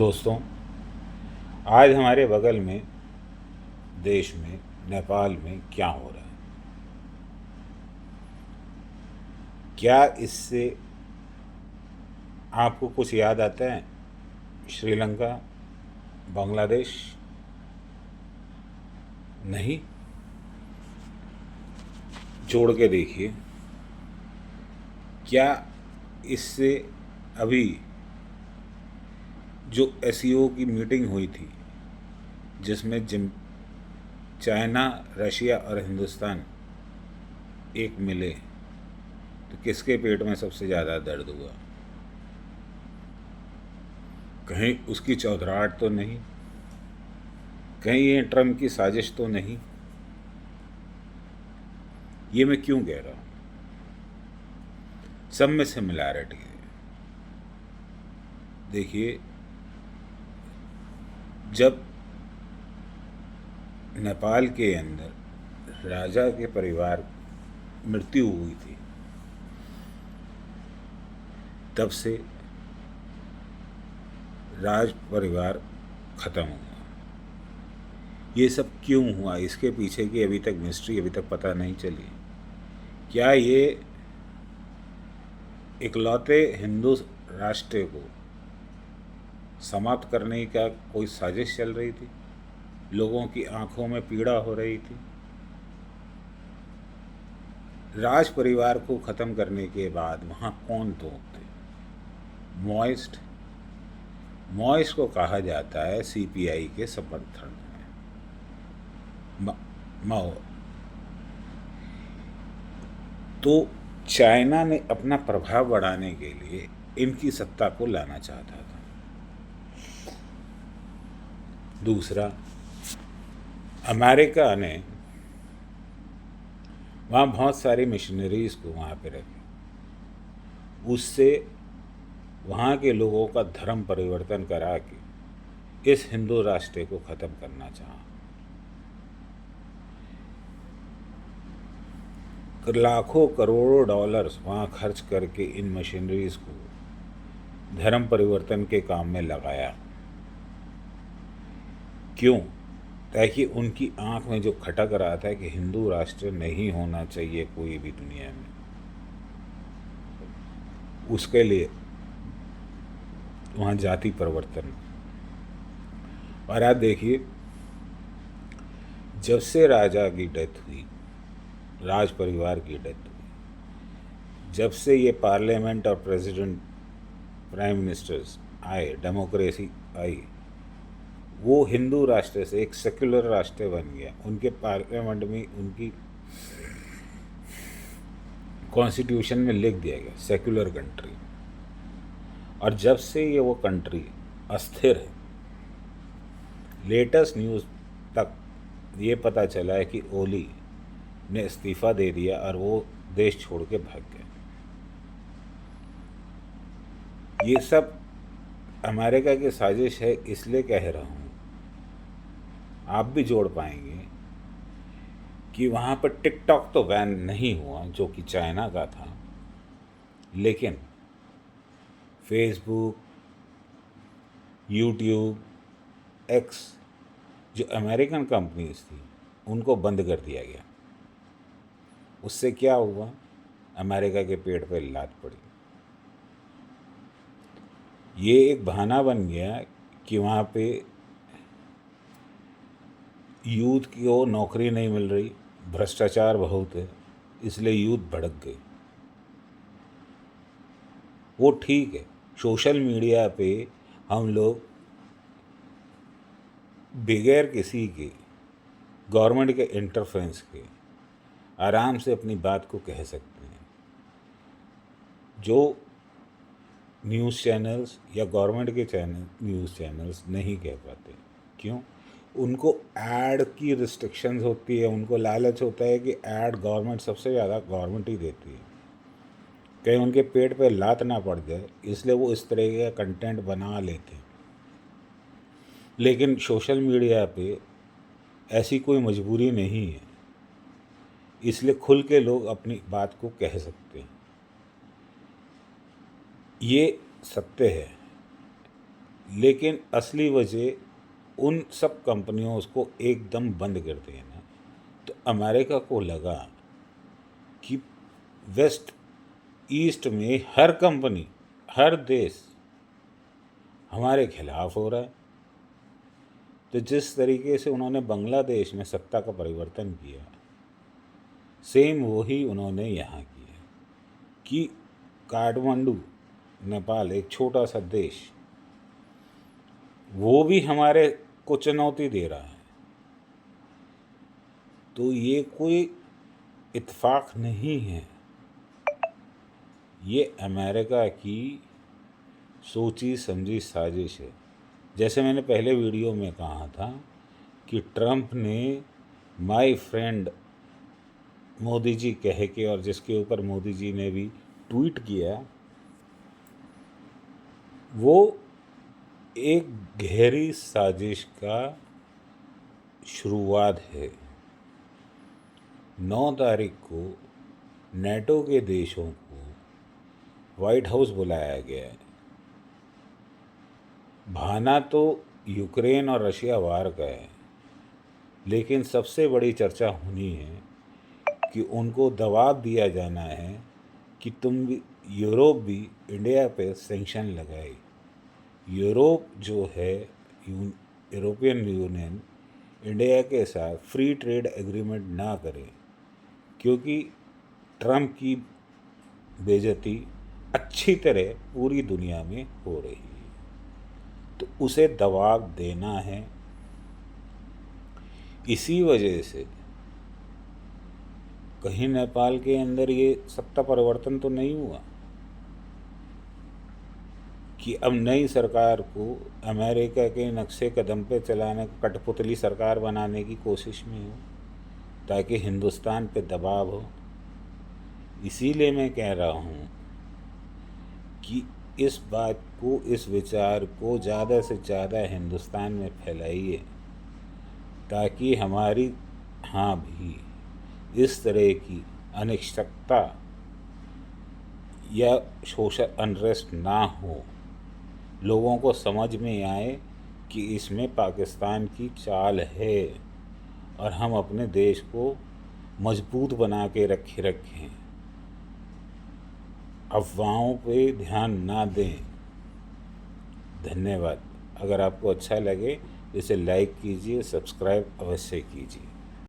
दोस्तों, आज हमारे बगल में देश में नेपाल में क्या हो रहा है? क्या इससे आपको कुछ याद आता है? श्रीलंका, बांग्लादेश? नहीं। जोड़ के देखिए। क्या इससे अभी जो एसईओ की मीटिंग हुई थी, जिसमें जिम चाइना, रशिया और हिंदुस्तान एक मिले, तो किसके पेट में सबसे ज़्यादा दर्द हुआ? कहीं उसकी चौधराहट तो नहीं? कहीं ये ट्रम्प की साजिश तो नहीं? ये मैं क्यों कह रहा हूँ? सब में सिमिलैरिटी है। देखिए, जब नेपाल के अंदर राजा के परिवार मृत्यु हुई थी, तब से राज परिवार खत्म हुआ। ये सब क्यों हुआ, इसके पीछे की अभी तक मिस्ट्री अभी तक पता नहीं चली। क्या ये इकलौते हिंदू राष्ट्र को समाप्त करने का कोई साजिश चल रही थी? लोगों की आंखों में पीड़ा हो रही थी? राज परिवार को ख़त्म करने के बाद वहाँ कौन तो थे? मॉइस्ट। मॉइस्ट को कहा जाता है सीपीआई के समर्थन में माओ। तो चाइना ने अपना प्रभाव बढ़ाने के लिए इनकी सत्ता को लाना चाहता था। दूसरा, अमेरिका ने वहाँ बहुत सारी मिशनरीज़ को वहाँ पे रखे, उससे वहाँ के लोगों का धर्म परिवर्तन करा के इस हिंदू राष्ट्र को ख़त्म करना चाहा। लाखों करोड़ों डॉलर्स वहाँ खर्च करके इन मशीनरीज़ को धर्म परिवर्तन के काम में लगाया। क्यों? ताकि उनकी आंख में जो खटक रहा था कि हिंदू राष्ट्र नहीं होना चाहिए कोई भी दुनिया में, उसके लिए वहाँ जाति परिवर्तन। और आप देखिए, जब से राजा की डेथ हुई, राज परिवार की डेथ हुई, जब से ये पार्लियामेंट और प्रेसिडेंट, प्राइम मिनिस्टर्स आए, डेमोक्रेसी आई, वो हिंदू राष्ट्र से एक सेक्युलर राष्ट्र बन गया। उनके पार्लियामेंट में उनकी कॉन्स्टिट्यूशन में लिख दिया गया सेक्युलर कंट्री। और जब से ये वो कंट्री अस्थिर है, लेटेस्ट न्यूज़ तक ये पता चला है कि ओली ने इस्तीफ़ा दे दिया और वो देश छोड़ के भाग गए। ये सब अमेरिका की साजिश है, इसलिए कह रहा हूँ। आप भी जोड़ पाएंगे कि वहाँ पर टिकटॉक तो बैन नहीं हुआ जो कि चाइना का था, लेकिन फेसबुक, यूट्यूब, एक्स जो अमेरिकन कंपनीज थी, उनको बंद कर दिया गया। उससे क्या हुआ? अमेरिका के पेट पे लात पड़ी। ये एक बहाना बन गया कि वहाँ पे यूथ को नौकरी नहीं मिल रही, भ्रष्टाचार बहुत है, इसलिए यूथ भड़क गई। वो ठीक है, सोशल मीडिया पे हम लोग बगैर किसी के गवर्नमेंट के इंटरफेरेंस के आराम से अपनी बात को कह सकते हैं, जो न्यूज़ चैनल्स या गवर्नमेंट के न्यूज़ चैनल्स नहीं कह पाते। क्यों? उनको ऐड की रिस्ट्रिक्शंस होती है, उनको लालच होता है कि ऐड गवर्नमेंट सबसे ज़्यादा गवर्नमेंट ही देती है, कहीं उनके पेट पे लात ना पड़ जाए, इसलिए वो इस तरह का कंटेंट बना लेते हैं। लेकिन सोशल मीडिया पे ऐसी कोई मजबूरी नहीं है, इसलिए खुल के लोग अपनी बात को कह सकते हैं। ये सत्य है। लेकिन असली वजह उन सब कंपनियों को एकदम बंद कर देना। तो अमेरिका को लगा कि वेस्ट ईस्ट में हर कंपनी, हर देश हमारे खिलाफ हो रहा है। तो जिस तरीके से उन्होंने बांग्लादेश में सत्ता का परिवर्तन किया, सेम वही उन्होंने यहाँ किया कि काठमांडू, नेपाल, एक छोटा सा देश, वो भी हमारे को चुनौती दे रहा है। तो ये कोई इत्तेफाक नहीं है, ये अमेरिका की सोची समझी साजिश है। जैसे मैंने पहले वीडियो में कहा था कि ट्रंप ने माय फ्रेंड मोदी जी कह के, और जिसके ऊपर मोदी जी ने भी ट्वीट किया, वो एक गहरी साजिश का शुरुआत है। 9 तारीख को नेटो के देशों को वाइट हाउस बुलाया गया है। बहाना तो यूक्रेन और रशिया वार का है, लेकिन सबसे बड़ी चर्चा होनी है कि उनको दबाव दिया जाना है कि तुम भी, यूरोप भी इंडिया पे सैंक्शन लगाए। यूरोप जो है, यूरोपियन यूनियन इंडिया के साथ फ्री ट्रेड एग्रीमेंट ना करे, क्योंकि ट्रंप की बेइज्जती अच्छी तरह पूरी दुनिया में हो रही है। तो उसे दबाव देना है। इसी वजह से कहीं नेपाल के अंदर ये सत्ता परिवर्तन तो नहीं हुआ कि अब नई सरकार को अमेरिका के नक्शे कदम पे चलाने, कठपुतली सरकार बनाने की कोशिश में हो, ताकि हिंदुस्तान पे दबाव हो। इसीलिए मैं कह रहा हूँ कि इस बात को, इस विचार को ज़्यादा से ज़्यादा हिंदुस्तान में फैलाइए, ताकि हमारी यहाँ भी इस तरह की अनिश्चितता या सोशल अनरेस्ट ना हो। लोगों को समझ में आए कि इसमें पाकिस्तान की चाल है और हम अपने देश को मजबूत बना के रखें। अफवाहों पे ध्यान ना दें। धन्यवाद। अगर आपको अच्छा लगे इसे लाइक कीजिए, सब्सक्राइब अवश्य कीजिए।